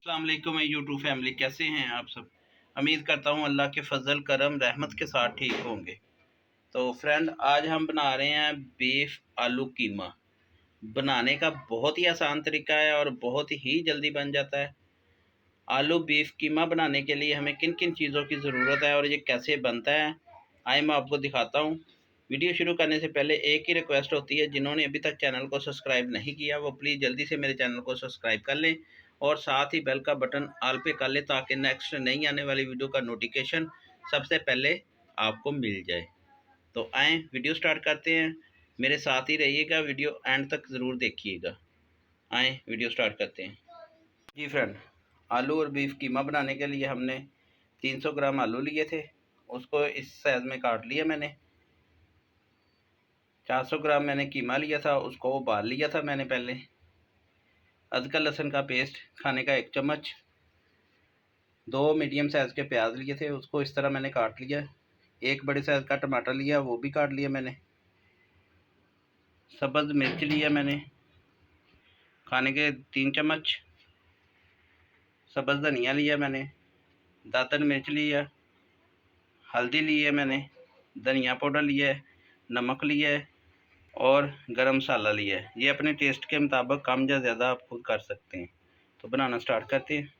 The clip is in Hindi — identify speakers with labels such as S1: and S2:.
S1: अस्सलाम वालेकुम यूट्यूब फैमिली, कैसे हैं आप सब। उम्मीद करता हूँ अल्लाह के फजल करम रहमत के साथ ठीक होंगे। तो फ्रेंड, आज हम बना रहे हैं बीफ आलू कीमा। बनाने का बहुत ही आसान तरीका है और बहुत ही जल्दी बन जाता है। आलू बीफ कीमा बनाने के लिए हमें किन किन चीज़ों की ज़रूरत है और ये कैसे बनता है, आए मैं आपको दिखाता हूँ। वीडियो शुरू करने से पहले एक ही रिक्वेस्ट होती है, जिन्होंने अभी तक चैनल को सब्सक्राइब नहीं किया वो प्लीज़ जल्दी से मेरे चैनल को सब्सक्राइब कर लें और साथ ही बेल का बटन ऑल पे कर लें, ताकि नेक्स्ट नई आने वाली वीडियो का नोटिफिकेशन सबसे पहले आपको मिल जाए। तो आएँ वीडियो स्टार्ट करते हैं। मेरे साथ ही रहिएगा, वीडियो एंड तक ज़रूर देखिएगा। आएँ वीडियो स्टार्ट करते हैं। जी फ्रेंड, आलू और बीफ कीमा बनाने के लिए हमने 300 ग्राम आलू लिए थे, उसको इस साइज़ में काट लिया मैंने। 400 ग्राम मैंने कीमा लिया था, उसको उबाल लिया था मैंने पहले। अदरक लहसुन का पेस्ट खाने का 1 चम्मच। 2 मीडियम साइज़ के प्याज लिए थे, उसको इस तरह मैंने काट लिया। 1 बड़े साइज़ का टमाटर लिया, वो भी काट लिया मैंने। सब्ज़ मिर्च लिया मैंने खाने के 3 चम्मच। सब्ज़ धनिया लिया मैंने। दातन मिर्च लिया। हल्दी ली है मैंने। धनिया पाउडर लिया है। नमक लिया है और गरम मसाला लिया है। ये अपने टेस्ट के मुताबिक कम या ज़्यादा आप खुद कर सकते हैं। तो बनाना स्टार्ट करते हैं।